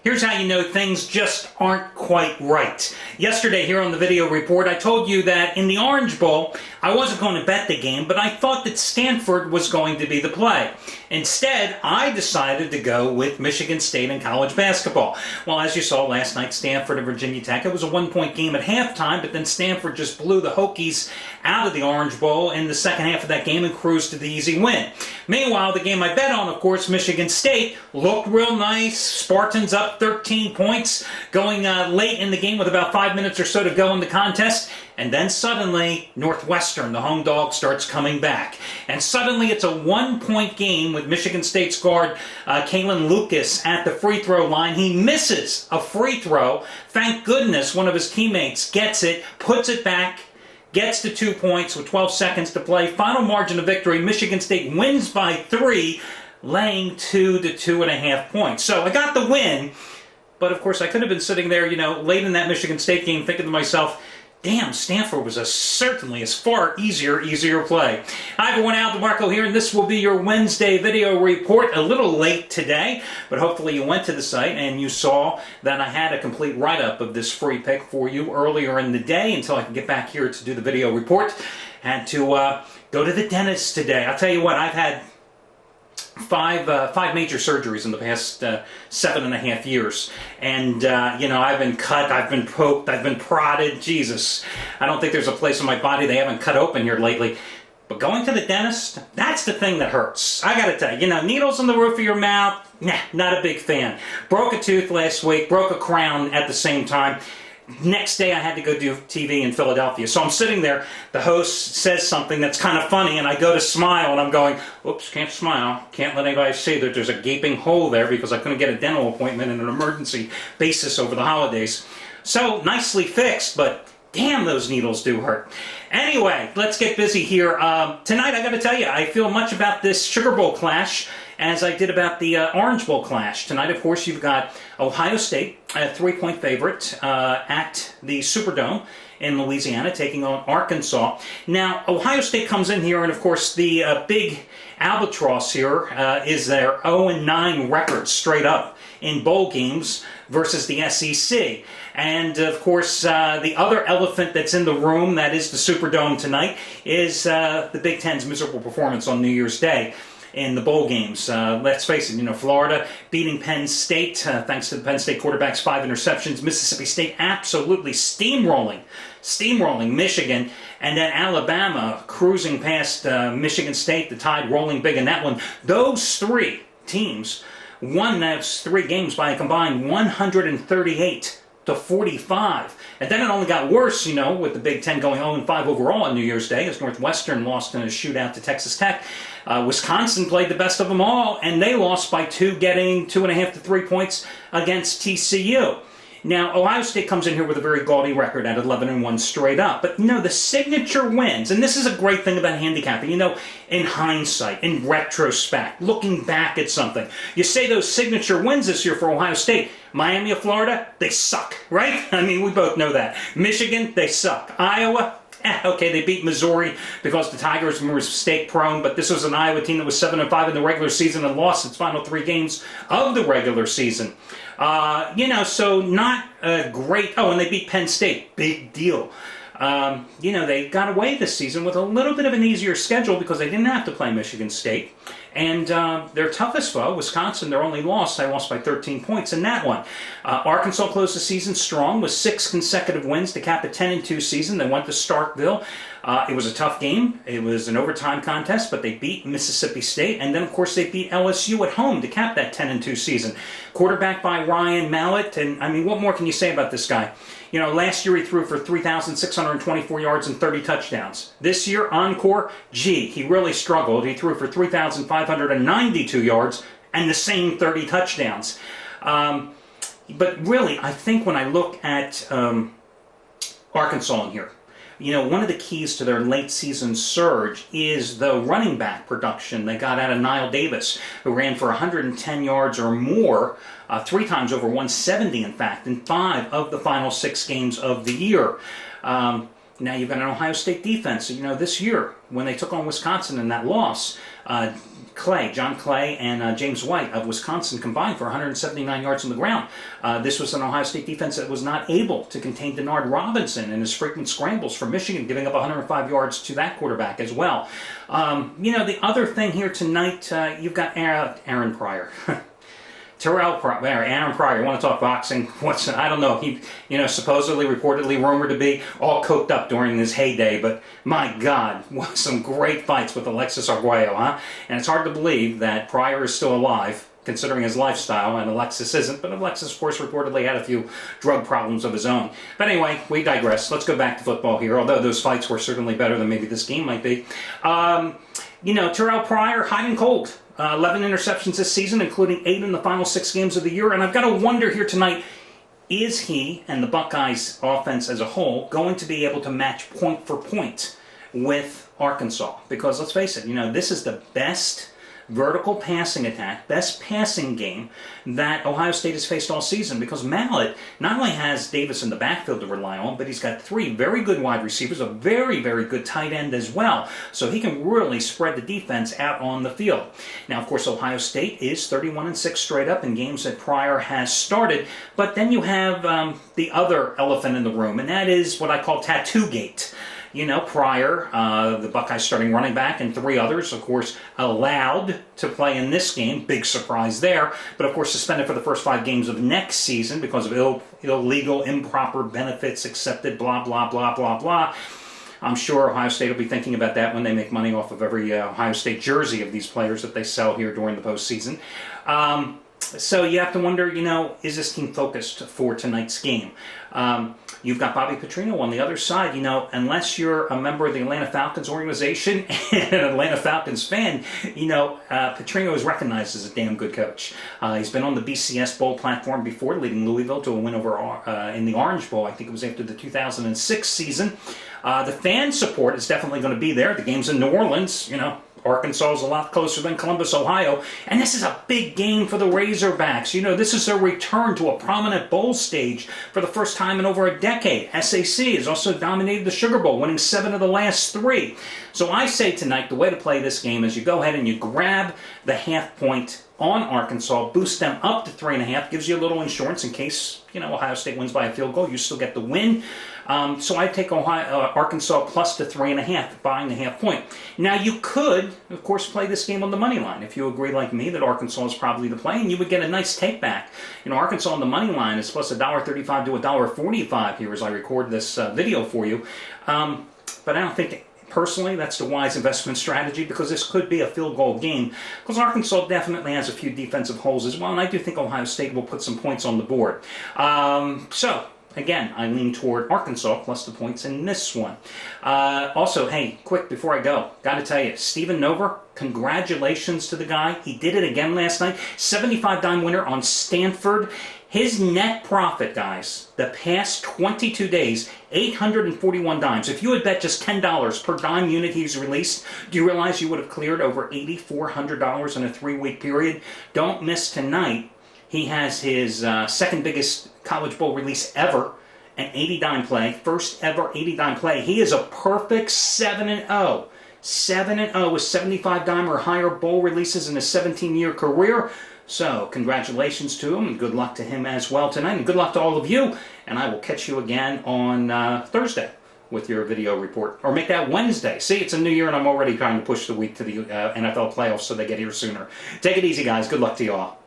Here's how you know things just aren't quite right. Yesterday here on the video report, I told you that in the Orange Bowl, I wasn't going to bet the game, but I thought that Stanford was going to be the play. Instead, I decided to go with Michigan State in college basketball. Well, as you saw last night, Stanford and Virginia Tech, it was a one-point game at halftime, but then Stanford just blew the Hokies out of the Orange Bowl in the second half of that game and cruised to the easy win. Meanwhile, the game I bet on, of course, Michigan State, looked real nice. Spartans up 13 points, going late in the game with about 5 minutes or so to go in the contest. And then suddenly, Northwestern, the home dog, starts coming back. And suddenly it's a one-point game with Michigan State's guard, Kalin Lucas, at the free throw line. He misses a free throw. Thank goodness one of his teammates gets it, puts it back, gets to 2 points with 12 seconds to play. Final margin of victory, Michigan State wins by 3, laying 2 to 2.5 points. So I got the win, but of course I could have been sitting there, late in that Michigan State game thinking to myself, damn, Stanford was certainly a far easier play. Hi everyone, Al DeMarco here, and this will be your Wednesday video report. A little late today, but hopefully you went to the site and you saw that I had a complete write-up of this free pick for you earlier in the day until I can get back here to do the video report and to go to the dentist today. I'll tell you what, I've had five major surgeries in the past 7.5 years, and I've been cut, I've been poked, I've been prodded. Jesus, I don't think there's a place in my body they haven't cut open here lately. But going to the dentist, that's the thing that hurts. I gotta tell you, needles in the roof of your mouth, nah, not a big fan. Broke a tooth last week, broke a crown at the same time. Next day I had to go do TV in Philadelphia. So I'm sitting there, the host says something that's kind of funny, and I go to smile, and I'm going, oops, can't smile. Can't let anybody see that there's a gaping hole there because I couldn't get a dental appointment in an emergency basis over the holidays. So, nicely fixed, but damn, those needles do hurt. Anyway, let's get busy here. Tonight, I got to tell you, I feel much about this Sugar Bowl clash as I did about the Orange Bowl clash. Tonight, of course, you've got Ohio State, a 3-point favorite at the Superdome in Louisiana, taking on Arkansas. Now, Ohio State comes in here, and of course, the big albatross here is their 0-9 record straight up in bowl games versus the SEC. And of course, the other elephant that's in the room, that is the Superdome tonight, is the Big Ten's miserable performance on New Year's Day in the bowl games. Let's face it, Florida beating Penn State, thanks to the Penn State quarterback's 5 interceptions. Mississippi State absolutely steamrolling Michigan. And then Alabama cruising past Michigan State, the Tide rolling big in that one. Those 3 teams won those 3 games by a combined 138 to 45. And then it only got worse, with the Big Ten going 0-5 overall on New Year's Day, as Northwestern lost in a shootout to Texas Tech. Wisconsin played the best of them all, and they lost by 2, getting 2.5 to 3 points against TCU. Now, Ohio State comes in here with a very gaudy record at 11-1 straight up. But, the signature wins, and this is a great thing about handicapping, in hindsight, in retrospect, looking back at something. You say those signature wins this year for Ohio State. Miami of Florida, they suck, right? I mean, we both know that. Michigan, they suck. Iowa, okay, they beat Missouri because the Tigers were mistake-prone, but this was an Iowa team that was 7-5 in the regular season and lost its final 3 games of the regular season. So not great. Oh, and they beat Penn State. Big deal. They got away this season with a little bit of an easier schedule because they didn't have to play Michigan State. And their toughest foe, Wisconsin, their only loss, they lost by 13 points in that one. Arkansas closed the season strong with 6 consecutive wins to cap a 10-2 season. They went to Starkville. It was a tough game. It was an overtime contest, but they beat Mississippi State. And then, of course, they beat LSU at home to cap that 10-2 season. Quarterback by Ryan Mallett. And, I mean, what more can you say about this guy? Last year he threw for 3,624 yards and 30 touchdowns. This year, encore, he really struggled. He threw for 3,592 yards and the same 30 touchdowns. But really, I think when I look at Arkansas in here, one of the keys to their late season surge is the running back production they got out of Niall Davis, who ran for 110 yards or more, 3 times over 170 in fact, in 5 of the final 6 games of the year. Now you've got an Ohio State defense. You know, this year when they took on Wisconsin in that loss, John Clay and James White of Wisconsin combined for 179 yards on the ground. This was an Ohio State defense that was not able to contain Denard Robinson and his frequent scrambles for Michigan, giving up 105 yards to that quarterback as well. You know, the other thing here tonight, you've got Aaron Pryor. Aaron Pryor, want to talk boxing? I don't know. He, you know, supposedly, reportedly, rumored to be all coked up during his heyday, but my God, some great fights with Alexis Arguello, huh? And it's hard to believe that Pryor is still alive, considering his lifestyle, and Alexis isn't, but Alexis, of course, reportedly had a few drug problems of his own. But anyway, we digress. Let's go back to football here, although those fights were certainly better than maybe this game might be. You know, Terrell Pryor, hot and cold. 11 interceptions this season, including 8 in the final 6 games of the year. And I've got to wonder here tonight, is he and the Buckeyes offense as a whole going to be able to match point for point with Arkansas? Because let's face it, you know, this is the best vertical passing attack, best passing game that Ohio State has faced all season, because Mallett not only has Davis in the backfield to rely on, but he's got 3 very good wide receivers, a very, very good tight end as well, so he can really spread the defense out on the field. Now, of course, Ohio State is 31-6 straight up in games that Pryor has started, but then you have the other elephant in the room, and that is what I call Tattoo Gate. You know, Pryor, the Buckeyes starting running back, and 3 others, of course, allowed to play in this game. Big surprise there. But, of course, suspended for the first 5 games of next season because of illegal, improper benefits accepted, blah, blah, blah, blah, blah. I'm sure Ohio State will be thinking about that when they make money off of every Ohio State jersey of these players that they sell here during the postseason. So you have to wonder, you know, is this team focused for tonight's game? You've got Bobby Petrino on the other side. You know, unless you're a member of the Atlanta Falcons organization and an Atlanta Falcons fan, you know, Petrino is recognized as a damn good coach. He's been on the BCS Bowl platform before, leading Louisville to a win over in the Orange Bowl. I think it was after the 2006 season. The fan support is definitely going to be there. The game's in New Orleans, you know. Arkansas is a lot closer than Columbus, Ohio, and this is a big game for the Razorbacks. You know, this is their return to a prominent bowl stage for the first time in over a decade. SAC has also dominated the Sugar Bowl, winning 7 of the last 3. So I say tonight, the way to play this game is you go ahead and you grab the half point on Arkansas, boost them up to 3.5, gives you a little insurance in case, you know, Ohio State wins by a field goal. You still get the win. So I take Arkansas plus the 3.5, buying the half point. Now you could, of course, play this game on the money line if you agree like me that Arkansas is probably the play, and you would get a nice take back. You know, Arkansas on the money line is plus $1.35 to $1.45 here as I record this video for you. But I don't think, personally, that's the wise investment strategy, because this could be a field goal game, because Arkansas definitely has a few defensive holes as well, and I do think Ohio State will put some points on the board. So, again, I lean toward Arkansas plus the points in this one. Also, hey, quick before I go, got to tell you, Steven Nover, congratulations to the guy. He did it again last night. 75-dime winner on Stanford. His net profit, guys, the past 22 days, 841 dimes. If you had bet just $10 per dime unit he's released, do you realize you would have cleared over $8,400 in a 3-week period? Don't miss tonight. He has his second biggest College Bowl release ever, an 80-dime play, first ever 80-dime play. He is a perfect 7-0. 7-0 with 75-dime or higher bowl releases in his 17-year career. So, congratulations to him, and good luck to him as well tonight, and good luck to all of you, and I will catch you again on Thursday with your video report, or make that Wednesday. See, it's a new year, and I'm already trying to push the week to the NFL playoffs so they get here sooner. Take it easy, guys. Good luck to you all.